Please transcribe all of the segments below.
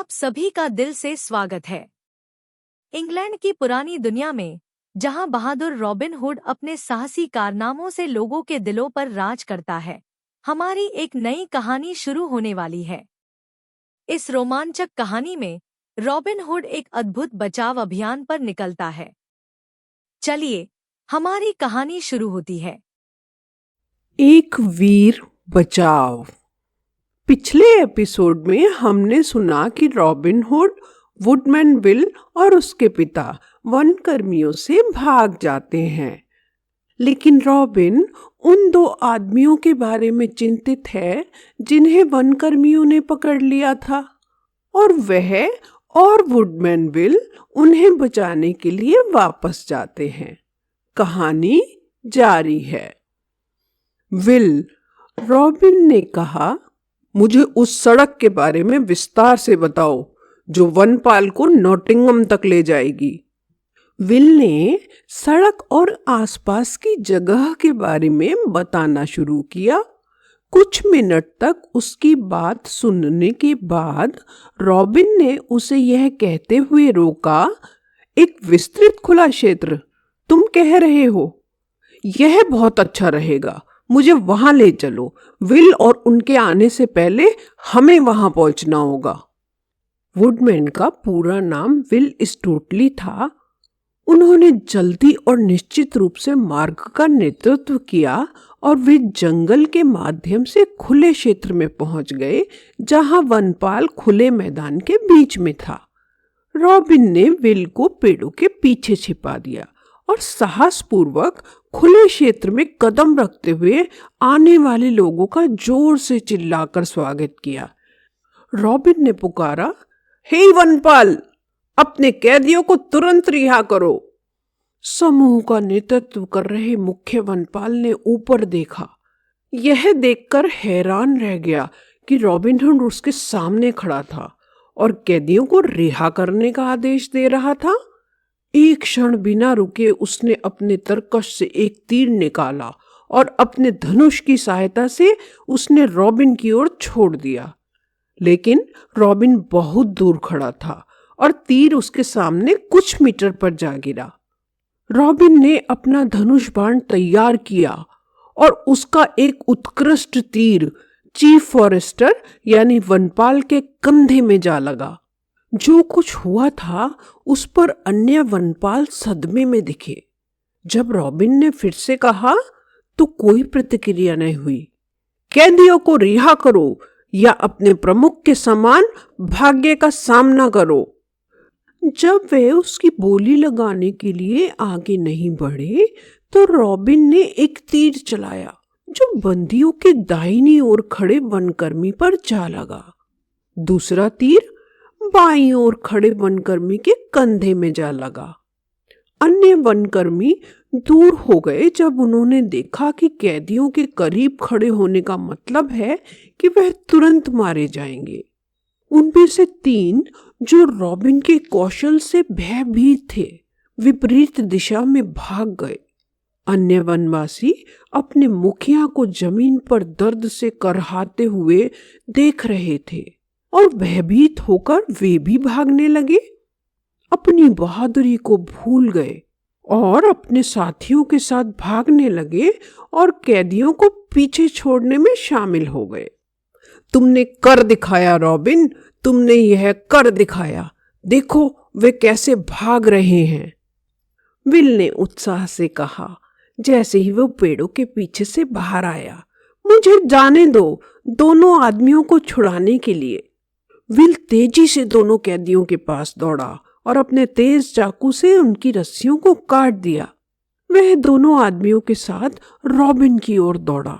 आप सभी का दिल से स्वागत है। इंग्लैंड की पुरानी दुनिया में, जहां बहादुर रॉबिन हुड अपने साहसी कारनामों से लोगों के दिलों पर राज करता है, हमारी एक नई कहानी शुरू होने वाली है। इस रोमांचक कहानी में रॉबिन हुड एक अद्भुत बचाव अभियान पर निकलता है। चलिए, हमारी कहानी शुरू होती है। एक वीर बचाव। पिछले एपिसोड में हमने सुना कि रॉबिन हुड वुडमैन विल और उसके पिता वनकर्मियों से भाग जाते हैं, लेकिन रॉबिन उन दो आदमियों के बारे में चिंतित है जिन्हें वनकर्मियों ने पकड़ लिया था, और वह और वुडमैन विल उन्हें बचाने के लिए वापस जाते हैं। कहानी जारी है। विल, रॉबिन ने कहा, मुझे उस सड़क के बारे में विस्तार से बताओ जो वनपाल को नॉटिंघम तक ले जाएगी। विल ने सड़क और आसपास की जगह के बारे में बताना शुरू किया। कुछ मिनट तक उसकी बात सुनने के बाद रॉबिन ने उसे यह कहते हुए रोका, एक विस्तृत खुला क्षेत्र तुम कह रहे हो? यह बहुत अच्छा रहेगा, मुझे वहां ले चलो। विल और उनके आने से पहले हमें वहां पहुंचना होगा। वुडमैन का पूरा नाम विल स्टूटली था। उन्होंने जल्दी और निश्चित रूप से मार्ग का नेतृत्व किया और वे जंगल के माध्यम से खुले क्षेत्र में पहुंच गए, जहां वनपाल खुले मैदान के बीच में था। रॉबिन ने विल को पेड़ों के पीछे छिपा दिया और साहसपूर्वक खुले क्षेत्र में कदम रखते हुए आने वाले लोगों का जोर से चिल्लाकर स्वागत किया। रॉबिन ने पुकारा, हे वनपाल, अपने कैदियों को तुरंत रिहा करो। समूह का नेतृत्व कर रहे मुख्य वनपाल ने ऊपर देखा। यह देखकर हैरान रह गया कि रॉबिन हुड उसके सामने खड़ा था और कैदियों को रिहा करने का आदेश दे रहा था। एक क्षण बिना रुके उसने अपने तरकश से एक तीर निकाला और अपने धनुष की सहायता से उसने रॉबिन की ओर छोड़ दिया। लेकिन रॉबिन बहुत दूर खड़ा था और तीर उसके सामने कुछ मीटर पर जा गिरा। रॉबिन ने अपना धनुष बाण तैयार किया और उसका एक उत्कृष्ट तीर चीफ फॉरेस्टर यानी वनपाल के कंधे में जा लगा। जो कुछ हुआ था उस पर अन्य वनपाल सदमे में दिखे। जब रॉबिन ने फिर से कहा तो कोई प्रतिक्रिया नहीं हुई। कैदियों को रिहा करो या अपने प्रमुख के समान भाग्य का सामना करो। जब वे उसकी बोली लगाने के लिए आगे नहीं बढ़े तो रॉबिन ने एक तीर चलाया जो बंदियों के दाहिनी ओर खड़े वनकर्मी पर जा लगा। दूसरा तीर बाईं ओर खड़े वनकर्मी के कंधे में जा लगा। अन्य वनकर्मी दूर हो गए जब उन्होंने देखा कि कैदियों के करीब खड़े होने का मतलब है कि वह तुरंत मारे जाएंगे। उनमें से 3 जो रॉबिन के कौशल से भयभीत थे, विपरीत दिशा में भाग गए। अन्य वनवासी अपने मुखिया को जमीन पर दर्द से करहाते हुए देख रहे थे और भयभीत होकर वे भी भागने लगे। अपनी बहादुरी को भूल गए और अपने साथियों के साथ भागने लगे और कैदियों को पीछे छोड़ने में शामिल हो गए। तुमने कर दिखाया रॉबिन, तुमने यह कर दिखाया। देखो वे कैसे भाग रहे हैं, विल ने उत्साह से कहा जैसे ही वो पेड़ों के पीछे से बाहर आया। मुझे जाने दो दोनों आदमियों को छुड़ाने के लिए। विल तेजी से दोनों कैदियों के पास दौड़ा और अपने तेज चाकू से उनकी रस्सियों को काट दिया। वह दोनों आदमियों के साथ रॉबिन की ओर दौड़ा।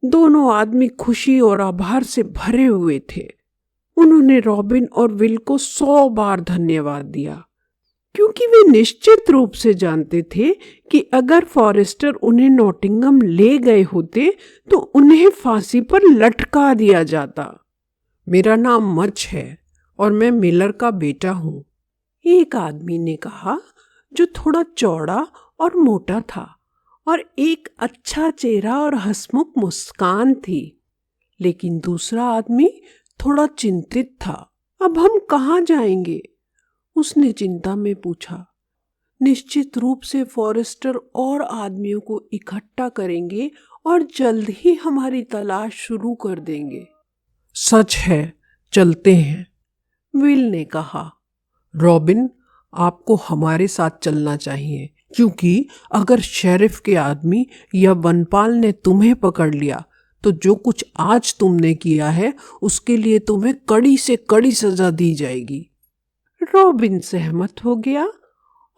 दोनों आदमी खुशी और आभार से भरे हुए थे। उन्होंने रॉबिन और विल को 100 बार धन्यवाद दिया, क्योंकि वे निश्चित रूप से जानते थे कि अगर फॉरेस्टर उन्हें नॉटिंघम ले गए होते तो उन्हें फांसी पर लटका दिया जाता। मेरा नाम मच है और मैं मिलर का बेटा हूँ, एक आदमी ने कहा, जो थोड़ा चौड़ा और मोटा था और एक अच्छा चेहरा और हंसमुख मुस्कान थी। लेकिन दूसरा आदमी थोड़ा चिंतित था अब हम कहाँ जाएंगे? उसने चिंता में पूछा। निश्चित रूप से फॉरेस्टर और आदमियों को इकट्ठा करेंगे और जल्द ही हमारी तलाश शुरू कर देंगे। सच है, चलते हैं, विल ने कहा। रॉबिन, आपको हमारे साथ चलना चाहिए, क्योंकि अगर शेरिफ के आदमी या वनपाल ने तुम्हें पकड़ लिया तो जो कुछ आज तुमने किया है उसके लिए तुम्हें कड़ी से कड़ी सजा दी जाएगी। रॉबिन सहमत हो गया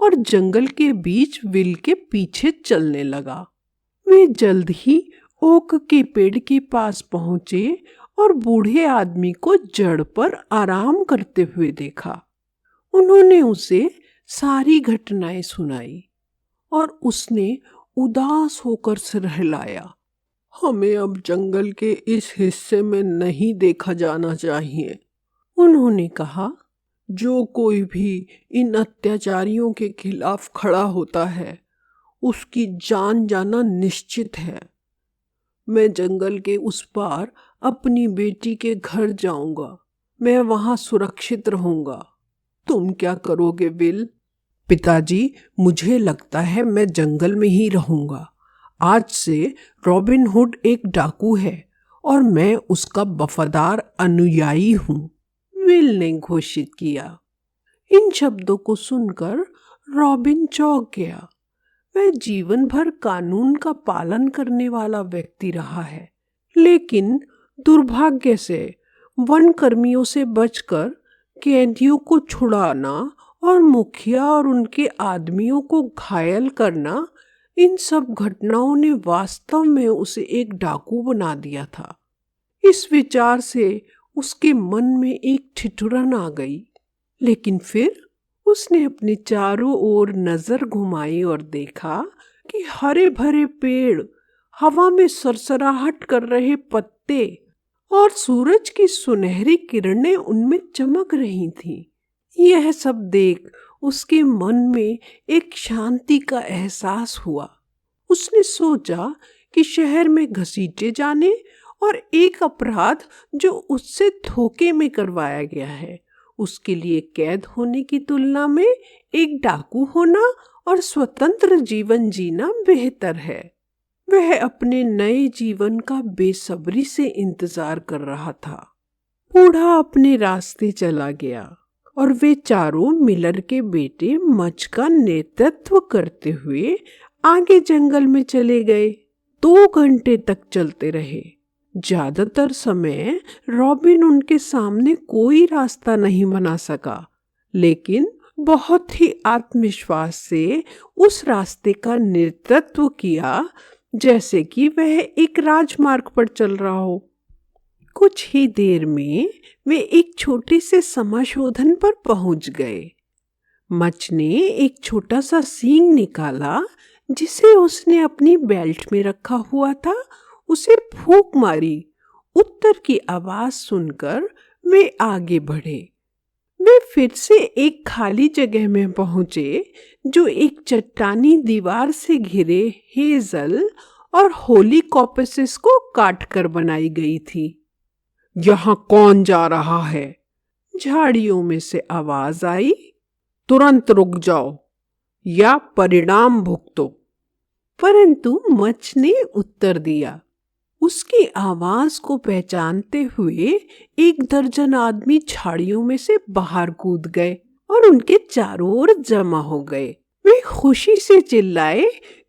और जंगल के बीच विल के पीछे चलने लगा। वे जल्द ही ओक के पेड़ के पास पहुंचे और बूढ़े आदमी को जड़ पर आराम करते हुए देखा। उन्होंने उसे सारी घटनाएं सुनाई और उसने उदास होकर सिर हिलाया। हमें अब जंगल के इस हिस्से में नहीं देखा जाना चाहिए, उन्होंने कहा। जो कोई भी इन अत्याचारियों के खिलाफ खड़ा होता है उसकी जान जाना निश्चित है। मैं जंगल के उस पार अपनी बेटी के घर जाऊंगा। मैं वहां सुरक्षित रहूंगा। तुम क्या करोगे विल? पिताजी, मुझे लगता है मैं जंगल में ही रहूंगा। आज से रॉबिन हुड एक डाकू है और मैं उसका वफादार अनुयायी हूँ, विल ने घोषित किया। इन शब्दों को सुनकर रॉबिन चौंक गया। वह जीवन भर कानून का पालन करने वाला व्यक्ति रहा है, लेकिन दुर्भाग्य से वन कर्मियों से बचकर कैदियों को छुड़ाना और मुखिया और उनके आदमियों को घायल करना, इन सब घटनाओं ने वास्तव में उसे एक डाकू बना दिया था। इस विचार से उसके मन में एक ठिठुरन आ गई, लेकिन फिर उसने अपने चारों ओर नजर घुमाई और देखा कि हरे भरे पेड़, हवा में सरसराहट कर रहे पत्ते और सूरज की सुनहरी किरणें उनमें चमक रही थीं। यह सब देख उसके मन में एक शांति का एहसास हुआ। उसने सोचा कि शहर में घसीटे जाने और एक अपराध जो उससे धोखे में करवाया गया है, उसके लिए कैद होने की तुलना में एक डाकू होना और स्वतंत्र जीवन जीना बेहतर है। वह अपने नए जीवन का बेसब्री से इंतजार कर रहा था। बूढ़ा अपने रास्ते चला गया और वे चारों मिलर के बेटे मच का नेतृत्व करते हुए आगे जंगल में चले गए। 2 घंटे तक चलते रहे। ज्यादातर समय रॉबिन उनके सामने कोई रास्ता नहीं बना सका, लेकिन बहुत ही आत्मविश्वास से उस रास्ते का नेतृत्व किया जैसे कि वह एक राजमार्ग पर चल रहा हो। कुछ ही देर में वे एक छोटे से समाशोधन पर पहुंच गए। मच ने एक छोटा सा सींग निकाला जिसे उसने अपनी बेल्ट में रखा हुआ था, उसे फूंक मारी। उत्तर की आवाज सुनकर वे आगे बढ़े। वे फिर से एक खाली जगह में पहुंचे जो एक चट्टानी दीवार से घिरे हेजल और होली कॉपसेस को काटकर बनाई गई थी। यहाँ कौन जा रहा है? झाड़ियों में से आवाज आई। तुरंत रुक जाओ या परिणाम भुगतो। परंतु मच ने उत्तर दिया। उसकी आवाज को पहचानते हुए 1 दर्जन आदमी झाड़ियों में से बाहर कूद गए और उनके चारों ओर जमा हो गए। वे खुशी से चिल्लाए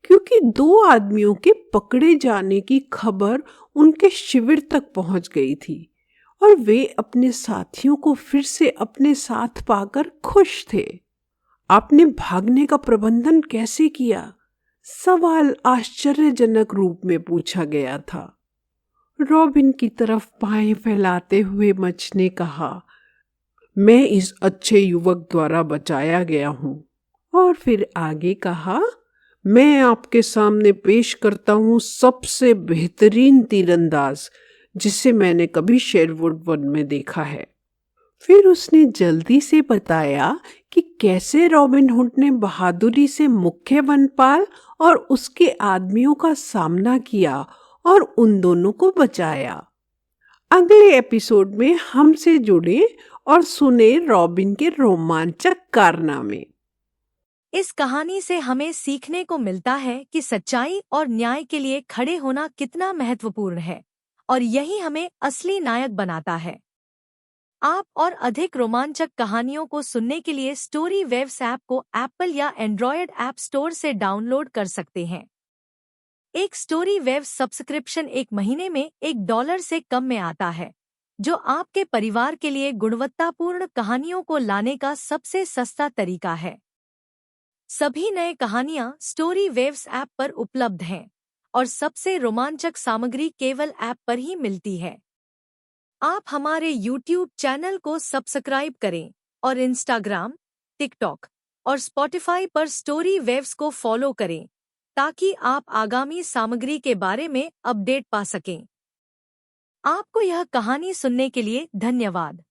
क्योंकि 2 आदमियों के पकड़े जाने की खबर उनके शिविर तक पहुंच गई थी और वे अपने साथियों को फिर से अपने साथ पाकर खुश थे। आपने भागने का प्रबंधन कैसे किया? सवाल आश्चर्यजनक रूप में पूछा गया था। रॉबिन की तरफ बाहें फैलाते हुए मच ने कहा, मैं इस अच्छे युवक द्वारा बचाया गया हूँ। और फिर आगे कहा, मैं आपके सामने पेश करता हूँ सबसे बेहतरीन तीरंदाज जिसे मैंने कभी शेरवुड वन में देखा है। फिर उसने जल्दी से बताया कि कैसे रॉबिन हुड ने बहादुरी से मुख्य वनपाल और उसके आदमियों का सामना किया और उन दोनों को बचाया। अगले एपिसोड में हमसे जुड़े और सुने रॉबिन के रोमांचक कारनामे। इस कहानी से हमें सीखने को मिलता है कि सच्चाई और न्याय के लिए खड़े होना कितना महत्वपूर्ण है और यही हमें असली नायक बनाता है। आप और अधिक रोमांचक कहानियों को सुनने के लिए स्टोरी वेव्स ऐप को एप्पल या एंड्रॉयड ऐप स्टोर से डाउनलोड कर सकते हैं। एक स्टोरी वेव्स सब्सक्रिप्शन 1 महीने में $1 से कम में आता है, जो आपके परिवार के लिए गुणवत्तापूर्ण कहानियों को लाने का सबसे सस्ता तरीका है। सभी नए कहानियां स्टोरी वेव्स ऐप पर उपलब्ध हैं और सबसे रोमांचक सामग्री केवल ऐप पर ही मिलती है। आप हमारे YouTube चैनल को सब्सक्राइब करें और इंस्टाग्राम, टिकटॉक और स्पॉटिफाई पर स्टोरी वेव्स को फॉलो करें ताकि आप आगामी सामग्री के बारे में अपडेट पा सकें। आपको यह कहानी सुनने के लिए धन्यवाद।